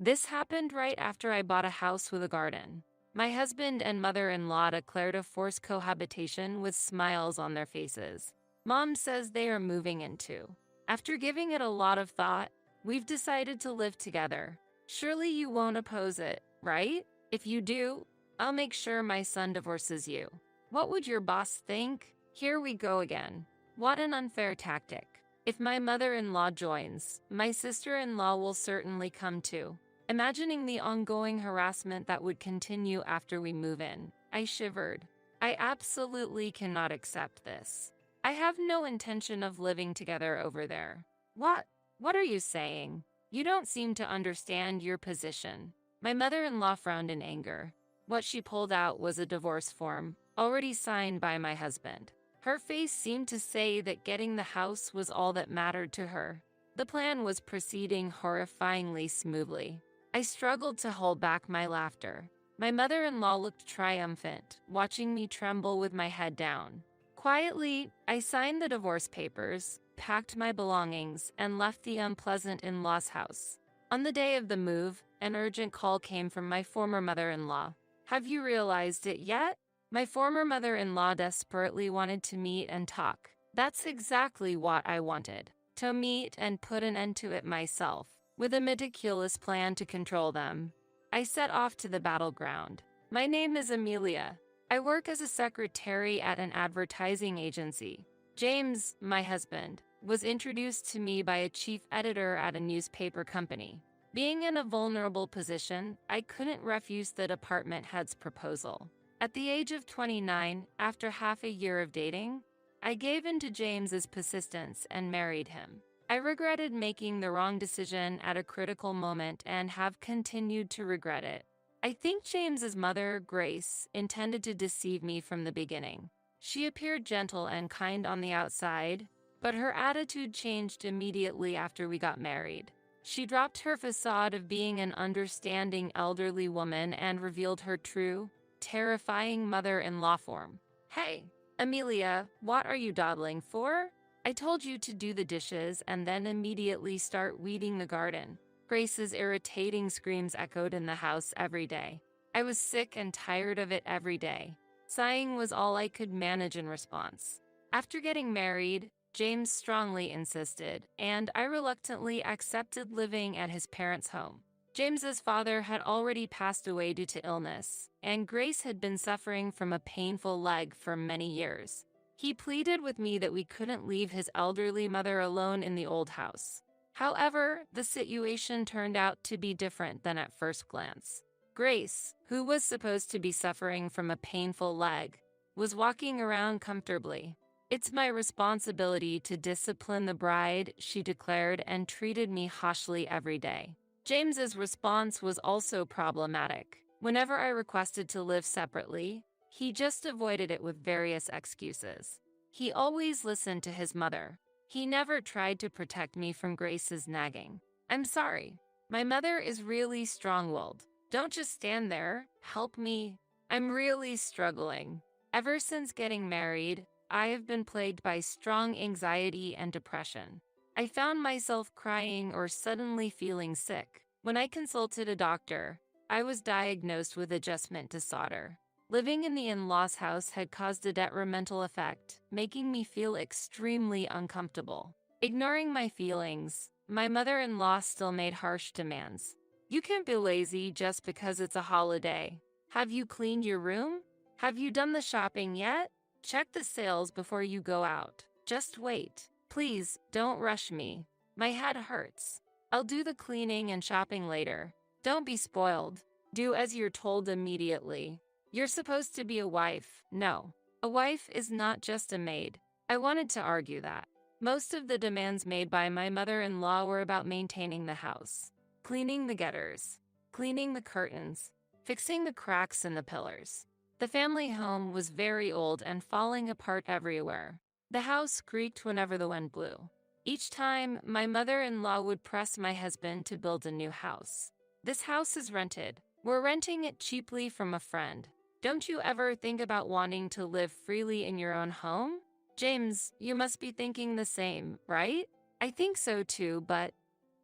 This happened right after I bought a house with a garden. My husband and mother-in-law declared a forced cohabitation with smiles on their faces. Mom says they are moving in too. After giving it a lot of thought, we've decided to live together. Surely you won't oppose it, right? If you do, I'll make sure my son divorces you. What would your boss think? Here we go again. What an unfair tactic. If my mother-in-law joins, my sister-in-law will certainly come too. Imagining the ongoing harassment that would continue after we move in, I shivered. I absolutely cannot accept this. I have no intention of living together over there. What? What are you saying? You don't seem to understand your position. My mother-in-law frowned in anger. What she pulled out was a divorce form, already signed by my husband. Her face seemed to say that getting the house was all that mattered to her. The plan was proceeding horrifyingly smoothly. I struggled to hold back my laughter. My mother-in-law looked triumphant, watching me tremble with my head down. Quietly, I signed the divorce papers, packed my belongings, and left the unpleasant in-laws house. On the day of the move, an urgent call came from my former mother-in-law. Have you realized it yet? My former mother-in-law desperately wanted to meet and talk. That's exactly what I wanted. To meet and put an end to it myself. With a meticulous plan to control them, I set off to the battleground. My name is Amelia. I work as a secretary at an advertising agency. James, my husband, was introduced to me by a chief editor at a newspaper company. Being in a vulnerable position, I couldn't refuse the department head's proposal. At the age of 29, after half a year of dating, I gave in to James's persistence and married him. I regretted making the wrong decision at a critical moment and have continued to regret it. I think James's mother, Grace, intended to deceive me from the beginning. She appeared gentle and kind on the outside, but her attitude changed immediately after we got married. She dropped her facade of being an understanding elderly woman and revealed her true, terrifying mother-in-law form. Hey, Amelia, what are you dawdling for? I told you to do the dishes and then immediately start weeding the garden. Grace's irritating screams echoed in the house every day. I was sick and tired of it every day. Sighing was all I could manage in response. After getting married, James strongly insisted, and I reluctantly accepted living at his parents' home. James's father had already passed away due to illness, and Grace had been suffering from a painful leg for many years. He pleaded with me that we couldn't leave his elderly mother alone in the old house. However, the situation turned out to be different than at first glance. Grace, who was supposed to be suffering from a painful leg, was walking around comfortably. It's my responsibility to discipline the bride, she declared, and treated me harshly every day. James's response was also problematic. Whenever I requested to live separately, he just avoided it with various excuses. He always listened to his mother. He never tried to protect me from Grace's nagging. I'm sorry. My mother is really strong-willed. Don't just stand there. Help me. I'm really struggling. Ever since getting married, I have been plagued by strong anxiety and depression. I found myself crying or suddenly feeling sick. When I consulted a doctor, I was diagnosed with adjustment disorder. Living in the in-laws house had caused a detrimental effect, making me feel extremely uncomfortable. Ignoring my feelings, my mother-in-law still made harsh demands. You can't be lazy just because it's a holiday. Have you cleaned your room? Have you done the shopping yet? Check the sales before you go out. Just wait. Please, don't rush me. My head hurts. I'll do the cleaning and shopping later. Don't be spoiled. Do as you're told immediately. You're supposed to be a wife. No. A wife is not just a maid. I wanted to argue that. Most of the demands made by my mother-in-law were about maintaining the house, cleaning the gutters, cleaning the curtains, fixing the cracks in the pillars. The family home was very old and falling apart everywhere. The house creaked whenever the wind blew. Each time, my mother-in-law would press my husband to build a new house. This house is rented. We're renting it cheaply from a friend. Don't you ever think about wanting to live freely in your own home? James, you must be thinking the same, right? I think so too, but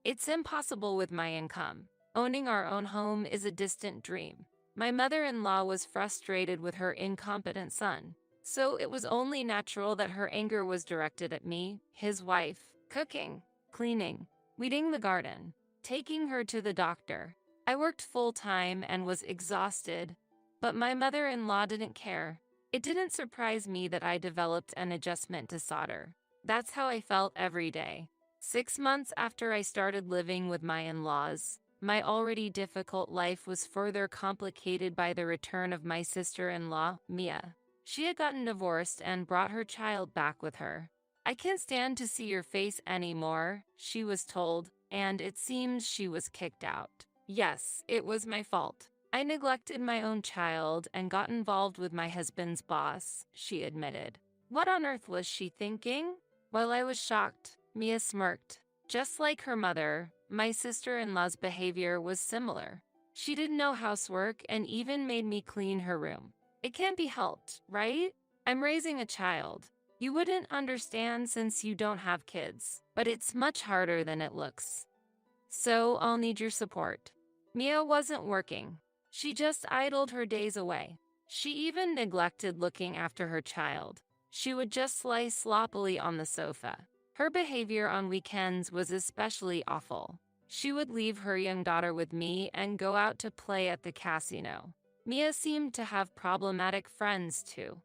it's impossible with my income. Owning our own home is a distant dream. My mother-in-law was frustrated with her incompetent son, so it was only natural that her anger was directed at me, his wife, cooking, cleaning, weeding the garden, taking her to the doctor. I worked full-time and was exhausted, but my mother-in-law didn't care. It didn't surprise me that I developed an adjustment to solder. That's how I felt every day. 6 months after I started living with my in-laws, my already difficult life was further complicated by the return of my sister-in-law, Mia. She had gotten divorced and brought her child back with her. "I can't stand to see your face anymore," she was told, and it seems she was kicked out. Yes, it was my fault. I neglected my own child and got involved with my husband's boss, she admitted. What on earth was she thinking? While I was shocked, Mia smirked. Just like her mother, my sister-in-law's behavior was similar. She did no housework and even made me clean her room. It can't be helped, right? I'm raising a child. You wouldn't understand since you don't have kids, but it's much harder than it looks. So I'll need your support. Mia wasn't working. She just idled her days away. She even neglected looking after her child. She would just lie sloppily on the sofa. Her behavior on weekends was especially awful. She would leave her young daughter with me and go out to play at the casino. Mia seemed to have problematic friends too.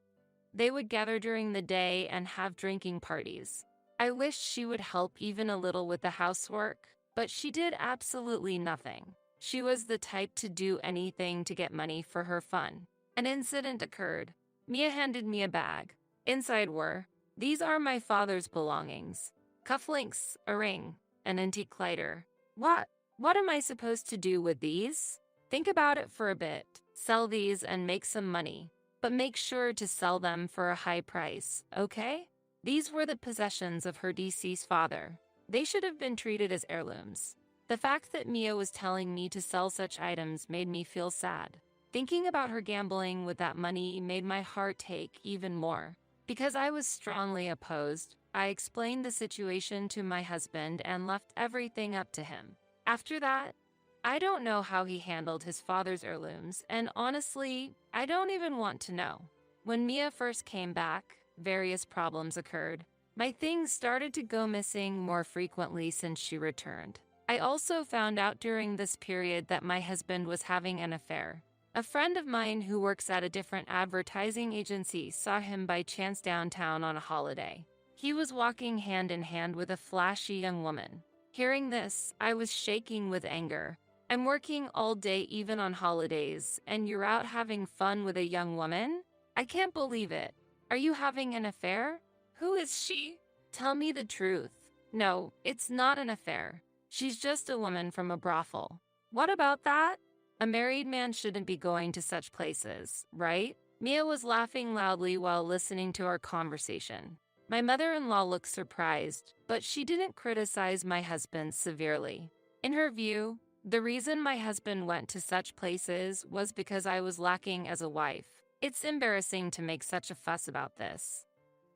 They would gather during the day and have drinking parties. I wished she would help even a little with the housework, but she did absolutely nothing. She was the type to do anything to get money for her fun. An incident occurred. Mia handed me a bag. Inside were, "These are my father's belongings. Cufflinks, a ring, an antique lighter." What am I supposed to do with these? Think about it for a bit. Sell these and make some money. But make sure to sell them for a high price, okay? These were the possessions of her deceased father. They should have been treated as heirlooms. The fact that Mia was telling me to sell such items made me feel sad. Thinking about her gambling with that money made my heart ache even more. Because I was strongly opposed, I explained the situation to my husband and left everything up to him. After that, I don't know how he handled his father's heirlooms, and honestly, I don't even want to know. When Mia first came back, various problems occurred. My things started to go missing more frequently since she returned. I also found out during this period that my husband was having an affair. A friend of mine who works at a different advertising agency saw him by chance downtown on a holiday. He was walking hand in hand with a flashy young woman. Hearing this, I was shaking with anger. I'm working all day even on holidays, and you're out having fun with a young woman? I can't believe it. Are you having an affair? Who is she? Tell me the truth. No, it's not an affair. She's just a woman from a brothel. What about that? A married man shouldn't be going to such places, right? Mia was laughing loudly while listening to our conversation. My mother-in-law looked surprised, but she didn't criticize my husband severely. In her view, the reason my husband went to such places was because I was lacking as a wife. It's embarrassing to make such a fuss about this.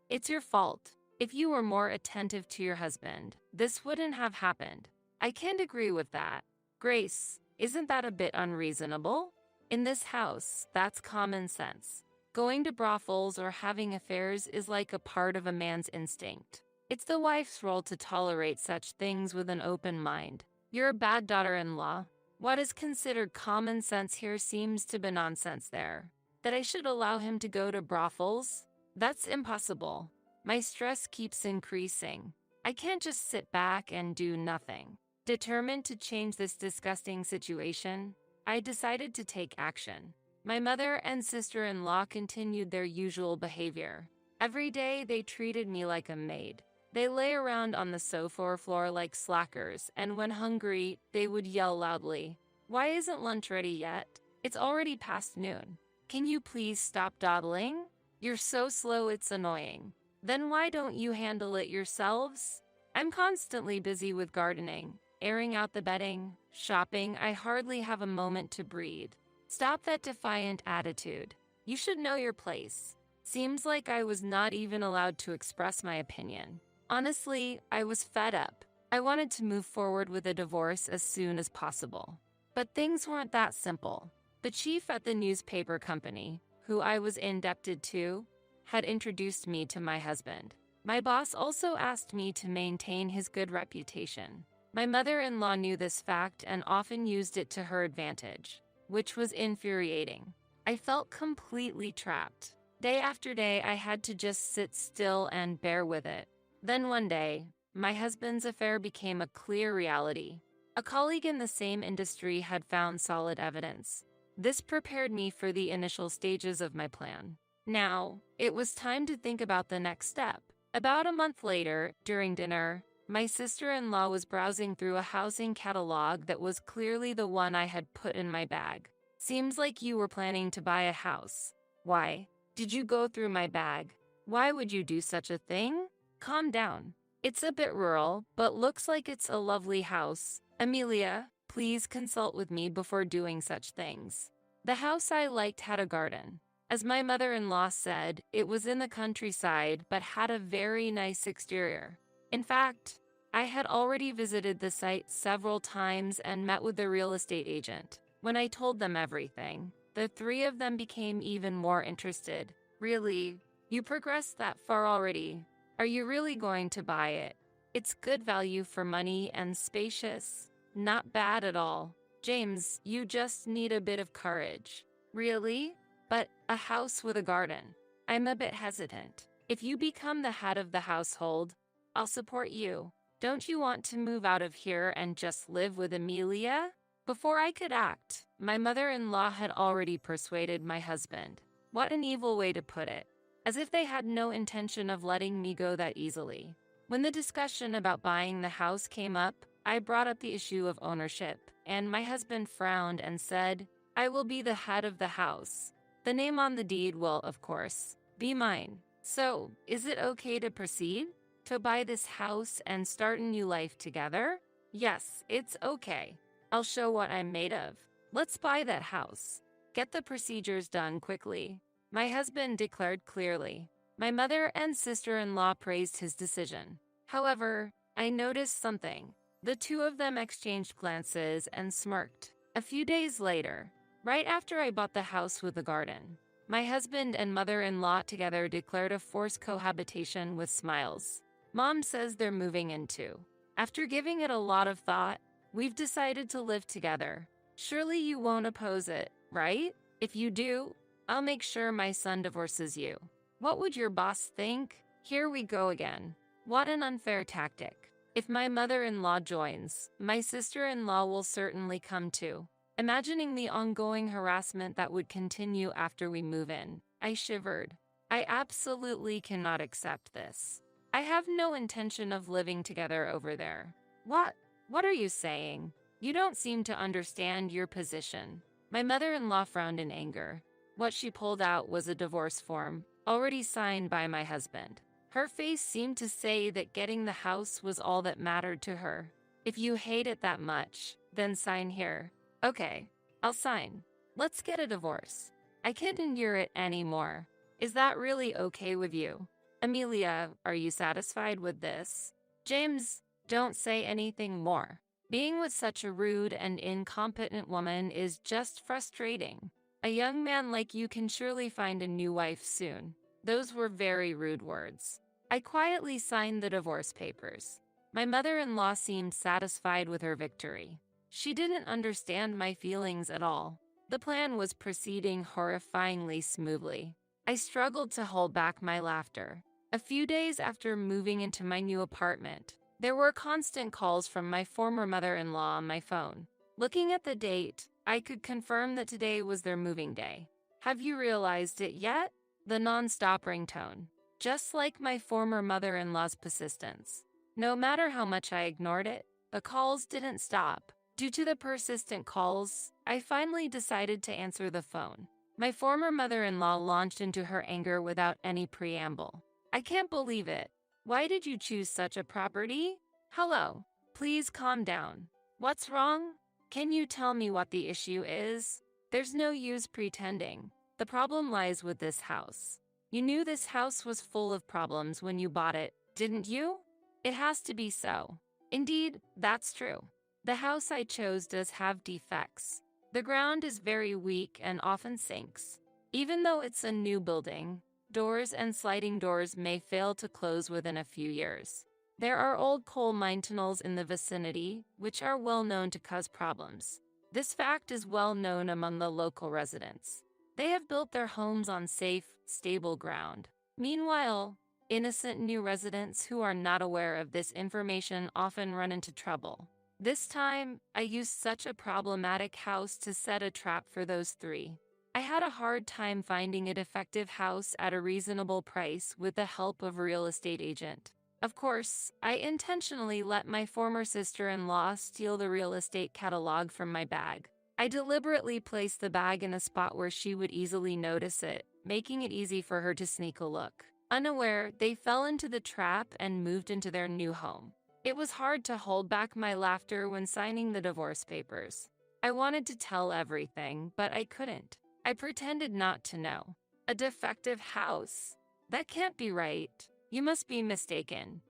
It's your fault. If you were more attentive to your husband, this wouldn't have happened. I can't agree with that. Grace, isn't that a bit unreasonable? In this house, that's common sense. Going to brothels or having affairs is like a part of a man's instinct. It's the wife's role to tolerate such things with an open mind. You're a bad daughter-in-law. What is considered common sense here seems to be nonsense there. That I should allow him to go to brothels? That's impossible. My stress keeps increasing. I can't just sit back and do nothing. Determined to change this disgusting situation, I decided to take action. My mother and sister-in-law continued their usual behavior. Every day they treated me like a maid. They lay around on the sofa or floor like slackers, and when hungry, they would yell loudly, "Why isn't lunch ready yet? It's already past noon. Can you please stop dawdling? You're so slow it's annoying. Then why don't you handle it yourselves? I'm constantly busy with gardening, airing out the bedding, shopping. I hardly have a moment to breathe. Stop that defiant attitude. You should know your place." Seems like I was not even allowed to express my opinion. Honestly, I was fed up. I wanted to move forward with a divorce as soon as possible. But things weren't that simple. The chief at the newspaper company, who I was indebted to, had introduced me to my husband. My boss also asked me to maintain his good reputation. My mother-in-law knew this fact and often used it to her advantage, which was infuriating. I felt completely trapped. Day after day, I had to just sit still and bear with it. Then one day, my husband's affair became a clear reality. A colleague in the same industry had found solid evidence. This prepared me for the initial stages of my plan. Now, it was time to think about the next step. About a month later, during dinner, my sister-in-law was browsing through a housing catalog that was clearly the one I had put in my bag. Seems like you were planning to buy a house. Why? Did you go through my bag? Why would you do such a thing? Calm down. It's a bit rural, but looks like it's a lovely house. Amelia, please consult with me before doing such things. The house I liked had a garden. As my mother-in-law said, it was in the countryside but had a very nice exterior. In fact, I had already visited the site several times and met with the real estate agent. When I told them everything, the three of them became even more interested. Really? You progressed that far already? Are you really going to buy it? It's good value for money and spacious. Not bad at all. James, you just need a bit of courage. Really? But a house with a garden. I'm a bit hesitant. If you become the head of the household, I'll support you. Don't you want to move out of here and just live with Amelia? Before I could act, my mother-in-law had already persuaded my husband. What an evil way to put it. As if they had no intention of letting me go that easily. When the discussion about buying the house came up, I brought up the issue of ownership, and my husband frowned and said, I will be the head of the house. The name on the deed will, of course, be mine. So, is it okay to proceed? To buy this house and start a new life together? Yes, it's okay. I'll show what I'm made of. Let's buy that house. Get the procedures done quickly. My husband declared clearly. My mother and sister-in-law praised his decision. However, I noticed something. The two of them exchanged glances and smirked. A few days later, right after I bought the house with the garden, my husband and mother-in-law together declared a forced cohabitation with smiles. Mom says they're moving in too. After giving it a lot of thought, we've decided to live together. Surely you won't oppose it, right? If you do, I'll make sure my son divorces you. What would your boss think? Here we go again. What an unfair tactic. If my mother-in-law joins, my sister-in-law will certainly come too. Imagining the ongoing harassment that would continue after we move in, I shivered. I absolutely cannot accept this. I have no intention of living together over there. What? What are you saying? You don't seem to understand your position. My mother-in-law frowned in anger. What she pulled out was a divorce form, already signed by my husband. Her face seemed to say that getting the house was all that mattered to her. If you hate it that much, then sign here. Okay, I'll sign. Let's get a divorce. I can't endure it anymore. Is that really okay with you? Amelia, are you satisfied with this? James, don't say anything more. Being with such a rude and incompetent woman is just frustrating. A young man like you can surely find a new wife soon. Those were very rude words. I quietly signed the divorce papers. My mother-in-law seemed satisfied with her victory. She didn't understand my feelings at all. The plan was proceeding horrifyingly smoothly. I struggled to hold back my laughter. A few days after moving into my new apartment, there were constant calls from my former mother-in-law on my phone. Looking at the date, I could confirm that today was their moving day. Have you realized it yet? The non-stop ringtone. Just like my former mother-in-law's persistence. No matter how much I ignored it, the calls didn't stop. Due to the persistent calls, I finally decided to answer the phone. My former mother-in-law launched into her anger without any preamble. I can't believe it. Why did you choose such a property? Hello. Please calm down. What's wrong? Can you tell me what the issue is? There's no use pretending. The problem lies with this house. You knew this house was full of problems when you bought it, didn't you? It has to be so. Indeed, that's true. The house I chose does have defects. The ground is very weak and often sinks. Even though it's a new building, doors and sliding doors may fail to close within a few years. There are old coal mine tunnels in the vicinity, which are well known to cause problems. This fact is well known among the local residents. They have built their homes on safe, stable ground. Meanwhile, innocent new residents who are not aware of this information often run into trouble. This time, I used such a problematic house to set a trap for those three. I had a hard time finding a defective house at a reasonable price with the help of a real estate agent. Of course, I intentionally let my former sister-in-law steal the real estate catalog from my bag. I deliberately placed the bag in a spot where she would easily notice it, making it easy for her to sneak a look. Unaware, they fell into the trap and moved into their new home. It was hard to hold back my laughter when signing the divorce papers. I wanted to tell everything, but I couldn't. I pretended not to know. A defective house? That can't be right. You must be mistaken.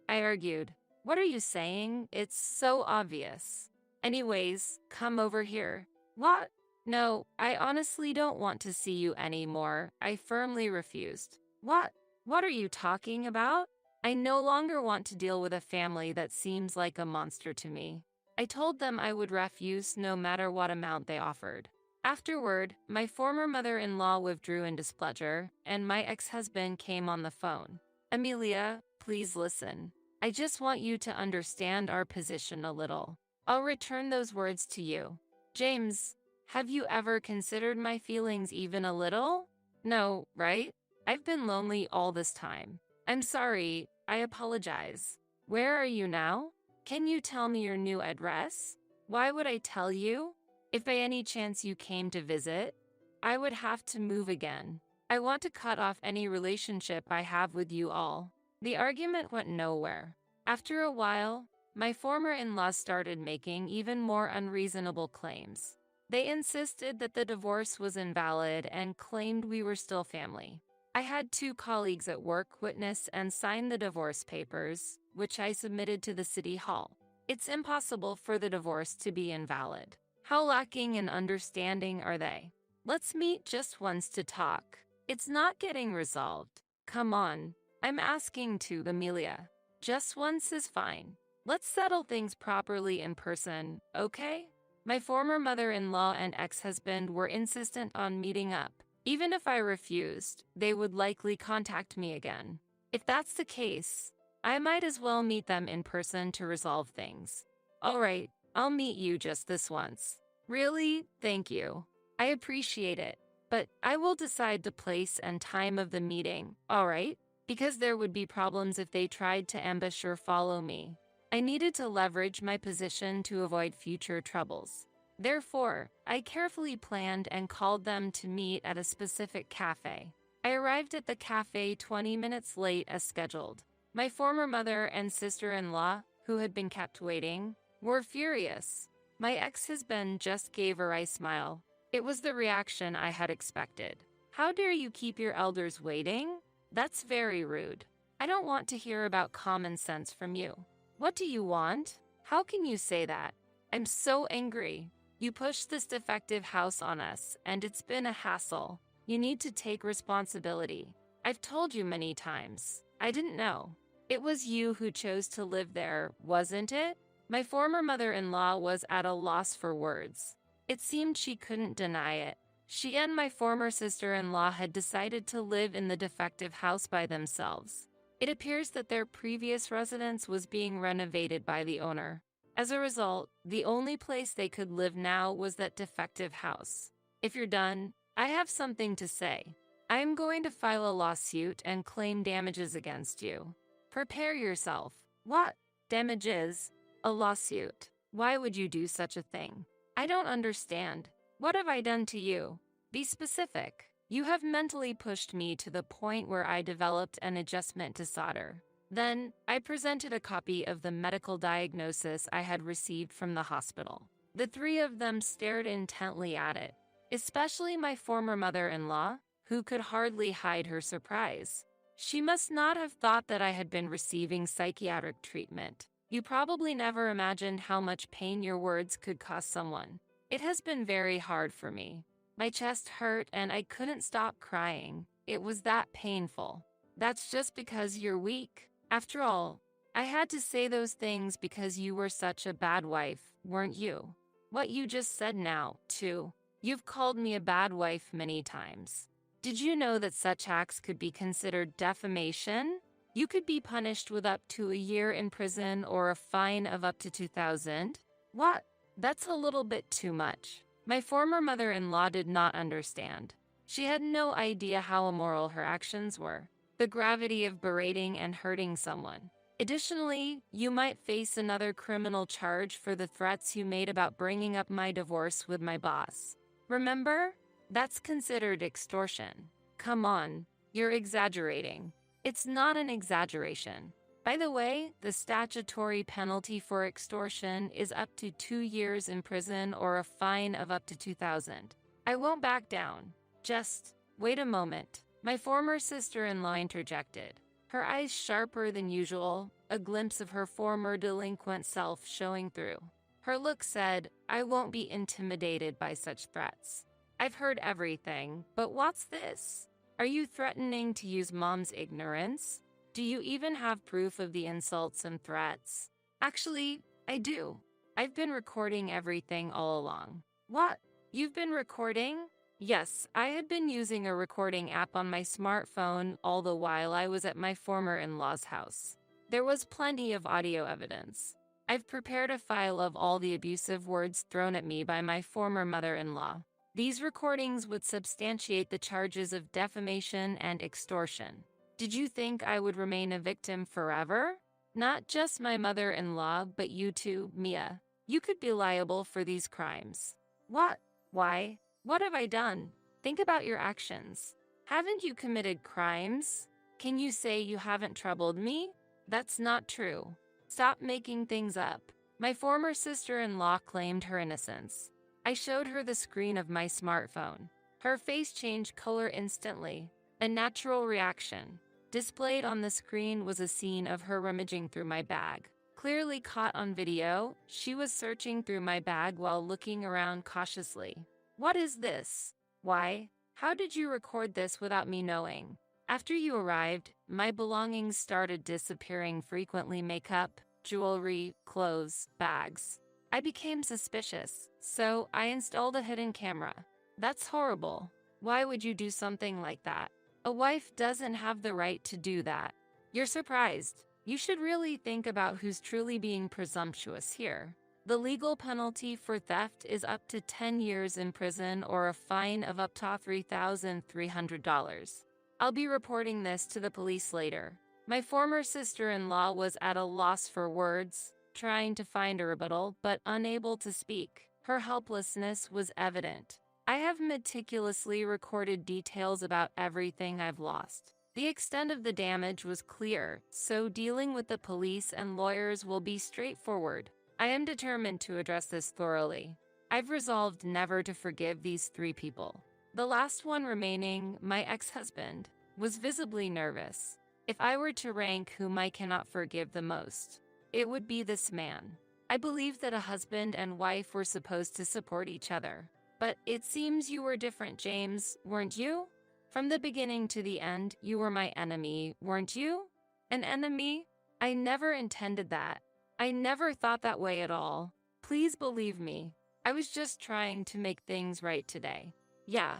I argued. What are you saying? It's so obvious. Anyways, come over here. What? No, I honestly don't want to see you anymore. I firmly refused. What? What are you talking about? I no longer want to deal with a family that seems like a monster to me. I told them I would refuse no matter what amount they offered. Afterward, my former mother-in-law withdrew in displeasure, and my ex-husband came on the phone. Amelia, please listen. I just want you to understand our position a little. I'll return those words to you. James, have you ever considered my feelings even a little? No, right? I've been lonely all this time. I'm sorry, I apologize. Where are you now? Can you tell me your new address? Why would I tell you? If by any chance you came to visit, I would have to move again. I want to cut off any relationship I have with you all. The argument went nowhere. After a while, my former in-laws started making even more unreasonable claims. They insisted that the divorce was invalid and claimed we were still family. I had 2 colleagues at work witness and sign the divorce papers, which I submitted to the city hall. It's impossible for the divorce to be invalid. How lacking in understanding are they? Let's meet just once to talk. It's not getting resolved. Come on, I'm asking to, Amelia. Just once is fine. Let's settle things properly in person, okay? My former mother-in-law and ex-husband were insistent on meeting up. Even if I refused, they would likely contact me again. If that's the case, I might as well meet them in person to resolve things. All right, I'll meet you just this once. Really? Thank you. I appreciate it. But I will decide the place and time of the meeting, all right? Because there would be problems if they tried to ambush or follow me. I needed to leverage my position to avoid future troubles. Therefore, I carefully planned and called them to meet at a specific cafe. I arrived at the cafe 20 minutes late as scheduled. My former mother and sister-in-law, who had been kept waiting, were furious. My ex-husband just gave a wry smile. It was the reaction I had expected. How dare you keep your elders waiting? That's very rude. I don't want to hear about common sense from you. What do you want? How can you say that? I'm so angry. You pushed this defective house on us, and it's been a hassle. You need to take responsibility. I've told you many times. I didn't know. It was you who chose to live there, wasn't it? My former mother-in-law was at a loss for words. It seemed she couldn't deny it. She and my former sister-in-law had decided to live in the defective house by themselves. It appears that their previous residence was being renovated by the owner. As a result, the only place they could live now was that defective house. If you're done, I have something to say. I'm going to file a lawsuit and claim damages against you. Prepare yourself. What? Damages? A lawsuit. Why would you do such a thing? I don't understand. What have I done to you? Be specific. You have mentally pushed me to the point where I developed an adjustment to solder. Then, I presented a copy of the medical diagnosis I had received from the hospital. The 3 of them stared intently at it, especially my former mother-in-law, who could hardly hide her surprise. She must not have thought that I had been receiving psychiatric treatment. You probably never imagined how much pain your words could cost someone. It has been very hard for me. My chest hurt and I couldn't stop crying. It was that painful. That's just because you're weak. After all, I had to say those things because you were such a bad wife, weren't you? What you just said now, too. You've called me a bad wife many times. Did you know that such acts could be considered defamation? You could be punished with up to a year in prison or a fine of up to $2,000. What? That's a little bit too much. My former mother-in-law did not understand. She had no idea how immoral her actions were, the gravity of berating and hurting someone. Additionally, you might face another criminal charge for the threats you made about bringing up my divorce with my boss. Remember? That's considered extortion. Come on, you're exaggerating. It's not an exaggeration. By the way, the statutory penalty for extortion is up to 2 years in prison or a fine of up to $2,000. I won't back down. Just wait a moment. My former sister-in-law interjected, her eyes sharper than usual, a glimpse of her former delinquent self showing through. Her look said, I won't be intimidated by such threats. I've heard everything, but what's this? Are you threatening to use Mom's ignorance? Do you even have proof of the insults and threats? Actually, I do. I've been recording everything all along. What? You've been recording? Yes, I had been using a recording app on my smartphone all the while I was at my former in-law's house. There was plenty of audio evidence. I've prepared a file of all the abusive words thrown at me by my former mother-in-law. These recordings would substantiate the charges of defamation and extortion. Did you think I would remain a victim forever? Not just my mother-in-law, but you too, Mia. You could be liable for these crimes. What? Why? What have I done? Think about your actions. Haven't you committed crimes? Can you say you haven't troubled me? That's not true. Stop making things up. My former sister-in-law claimed her innocence. I showed her the screen of my smartphone. Her face changed color instantly, a natural reaction. Displayed on the screen was a scene of her rummaging through my bag. Clearly caught on video, she was searching through my bag while looking around cautiously. What is this? Why? How did you record this without me knowing? After you arrived, my belongings started disappearing, frequently makeup, jewelry, clothes, bags. I became suspicious, so I installed a hidden camera. That's horrible. Why would you do something like that? A wife doesn't have the right to do that. You're surprised. You should really think about who's truly being presumptuous here. The legal penalty for theft is up to 10 years in prison or a fine of up to $3,300. I'll be reporting this to the police later. My former sister-in-law was at a loss for words, trying to find a rebuttal but unable to speak. Her helplessness was evident. I have meticulously recorded details about everything I've lost. The extent of the damage was clear, so dealing with the police and lawyers will be straightforward. I am determined to address this thoroughly. I've resolved never to forgive these 3 people. The last one remaining, my ex-husband, was visibly nervous. If I were to rank whom I cannot forgive the most, it would be this man. I believe that a husband and wife were supposed to support each other. But it seems you were different, James, weren't you? From the beginning to the end, you were my enemy, weren't you? An enemy? I never intended that. I never thought that way at all. Please believe me. I was just trying to make things right today. Yeah,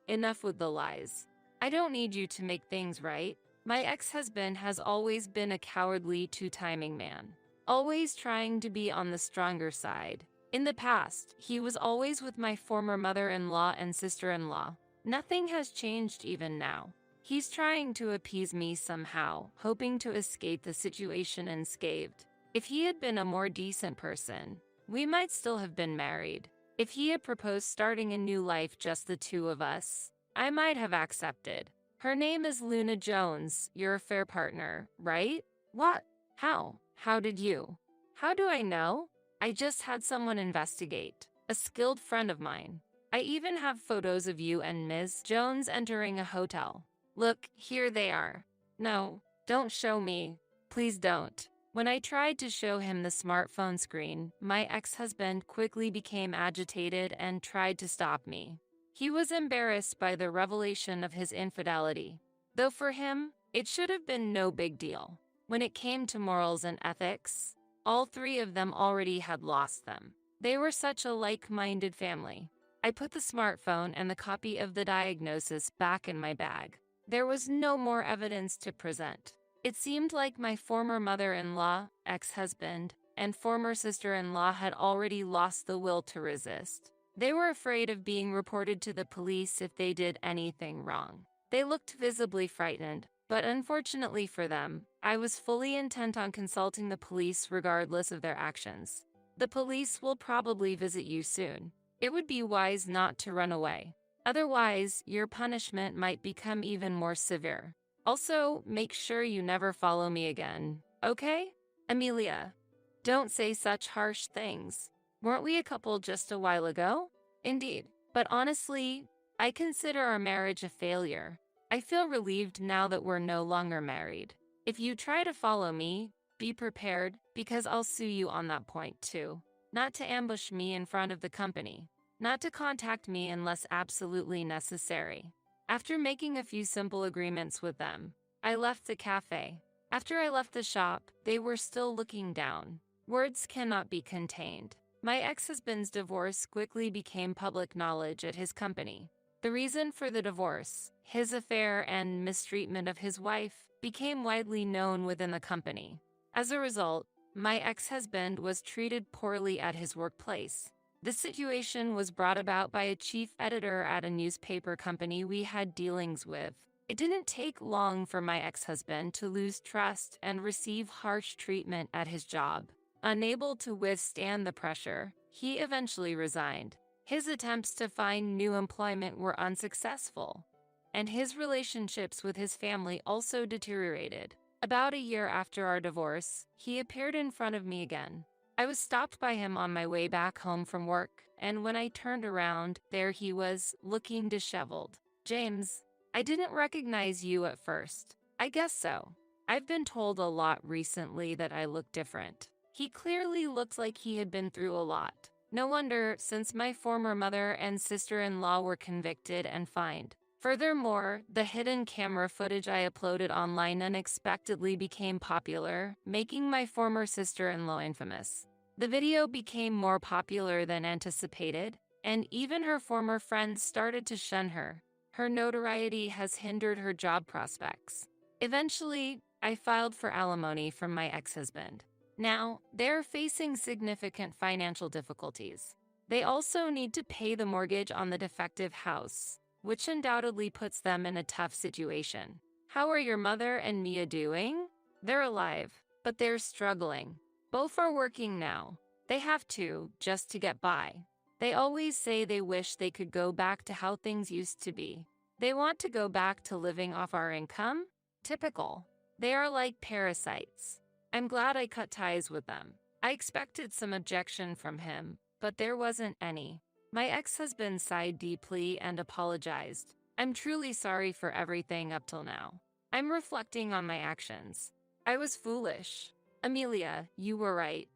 enough with the lies. I don't need you to make things right. My ex-husband has always been a cowardly, two-timing man. Always trying to be on the stronger side. In the past, he was always with my former mother-in-law and sister-in-law. Nothing has changed even now. He's trying to appease me somehow, hoping to escape the situation unscathed. If he had been a more decent person, we might still have been married. If he had proposed starting a new life, just the 2 of us, I might have accepted. Her name is Luna Jones, your affair partner, right? What? How? How did you? How do I know? I just had someone investigate. A skilled friend of mine. I even have photos of you and Ms. Jones entering a hotel. Look, here they are. No, don't show me. Please don't. When I tried to show him the smartphone screen, my ex-husband quickly became agitated and tried to stop me. He was embarrassed by the revelation of his infidelity, though for him, it should have been no big deal. When it came to morals and ethics, all three of them already had lost them. They were such a like-minded family. I put the smartphone and the copy of the diagnosis back in my bag. There was no more evidence to present. It seemed like my former mother-in-law, ex-husband, and former sister-in-law had already lost the will to resist. They were afraid of being reported to the police if they did anything wrong. They looked visibly frightened, but unfortunately for them, I was fully intent on consulting the police regardless of their actions. The police will probably visit you soon. It would be wise not to run away. Otherwise, your punishment might become even more severe. Also, make sure you never follow me again, okay? Amelia, don't say such harsh things. Weren't we a couple just a while ago? Indeed, but honestly, I consider our marriage a failure. I feel relieved now that we're no longer married. If you try to follow me, be prepared, because I'll sue you on that point too. Not to ambush me in front of the company. Not to contact me unless absolutely necessary. After making a few simple agreements with them, I left the cafe. After I left the shop, they were still looking down. Words cannot be contained. My ex-husband's divorce quickly became public knowledge at his company. The reason for the divorce, his affair and mistreatment of his wife, became widely known within the company. As a result, my ex-husband was treated poorly at his workplace. This situation was brought about by a chief editor at a newspaper company we had dealings with. It didn't take long for my ex-husband to lose trust and receive harsh treatment at his job. Unable to withstand the pressure, he eventually resigned. His attempts to find new employment were unsuccessful, and his relationships with his family also deteriorated. About a year after our divorce, he appeared in front of me again. I was stopped by him on my way back home from work, and when I turned around, there he was, looking disheveled. James, I didn't recognize you at first. I guess so. I've been told a lot recently that I look different. He clearly looked like he had been through a lot. No wonder, since my former mother and sister-in-law were convicted and fined. Furthermore, the hidden camera footage I uploaded online unexpectedly became popular, making my former sister-in-law infamous. The video became more popular than anticipated, and even her former friends started to shun her. Her notoriety has hindered her job prospects. Eventually, I filed for alimony from my ex-husband. Now, they're facing significant financial difficulties. They also need to pay the mortgage on the defective house, which undoubtedly puts them in a tough situation. How are your mother and Mia doing? They're alive, but they're struggling. Both are working now. They have to, just to get by. They always say they wish they could go back to how things used to be. They want to go back to living off our income? Typical. They are like parasites. I'm glad I cut ties with them. I expected some objection from him, but there wasn't any. My ex-husband sighed deeply and apologized. I'm truly sorry for everything up till now. I'm reflecting on my actions. I was foolish. Amelia, you were right.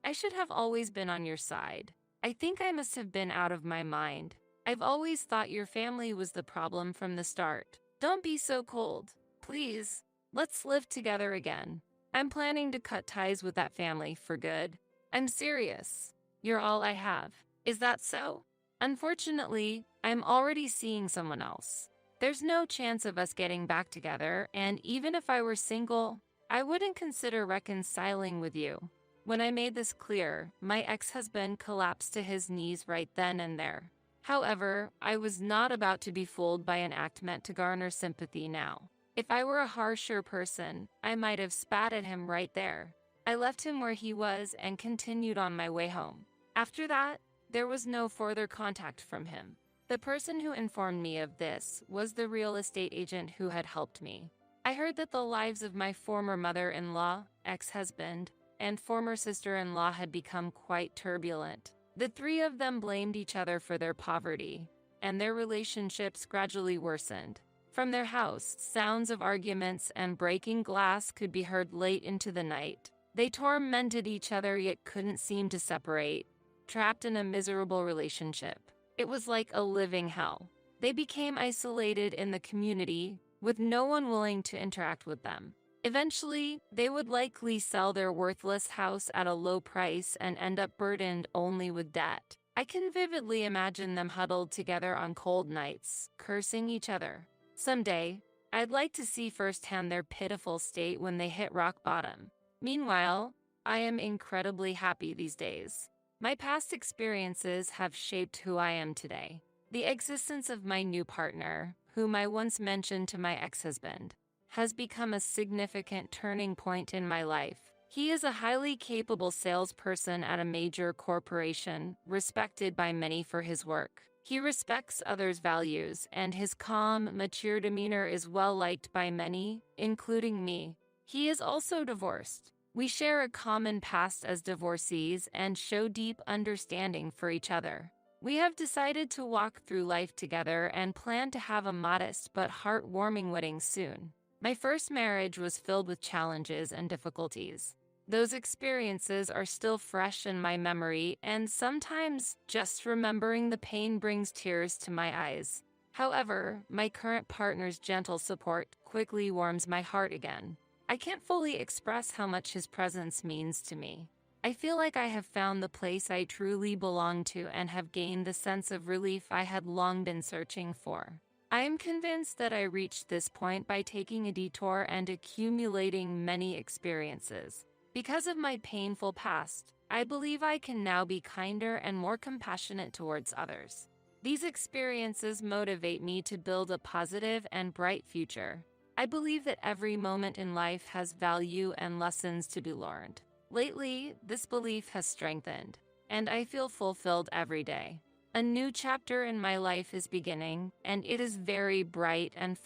I should have always been on your side. I think I must have been out of my mind. I've always thought your family was the problem from the start. Don't be so cold. Please, let's live together again. I'm planning to cut ties with that family for good. I'm serious. You're all I have. Is that so? Unfortunately, I'm already seeing someone else. There's no chance of us getting back together, and even if I were single, I wouldn't consider reconciling with you. When I made this clear, my ex-husband collapsed to his knees right then and there. However, I was not about to be fooled by an act meant to garner sympathy now. If I were a harsher person, I might have spat at him right there. I left him where he was and continued on my way home. After that, there was no further contact from him. The person who informed me of this was the real estate agent who had helped me. I heard that the lives of my former mother-in-law, ex-husband, and former sister-in-law had become quite turbulent. The three of them blamed each other for their poverty, and their relationships gradually worsened. From their house, sounds of arguments and breaking glass could be heard late into the night. They tormented each other yet couldn't seem to separate, trapped in a miserable relationship. It was like a living hell. They became isolated in the community, with no one willing to interact with them. Eventually, they would likely sell their worthless house at a low price and end up burdened only with debt. I can vividly imagine them huddled together on cold nights, cursing each other. Someday, I'd like to see firsthand their pitiful state when they hit rock bottom. Meanwhile, I am incredibly happy these days. My past experiences have shaped who I am today. The existence of my new partner, whom I once mentioned to my ex-husband, has become a significant turning point in my life. He is a highly capable salesperson at a major corporation, respected by many for his work. He respects others' values, and his calm, mature demeanor is well liked by many, including me. He is also divorced. We share a common past as divorcees and show deep understanding for each other. We have decided to walk through life together and plan to have a modest but heartwarming wedding soon. My first marriage was filled with challenges and difficulties. Those experiences are still fresh in my memory, and sometimes just remembering the pain brings tears to my eyes. However, my current partner's gentle support quickly warms my heart again. I can't fully express how much his presence means to me. I feel like I have found the place I truly belong to and have gained the sense of relief I had long been searching for. I am convinced that I reached this point by taking a detour and accumulating many experiences. Because of my painful past, I believe I can now be kinder and more compassionate towards others. These experiences motivate me to build a positive and bright future. I believe that every moment in life has value and lessons to be learned. Lately, this belief has strengthened, and I feel fulfilled every day. A new chapter in my life is beginning, and it is very bright and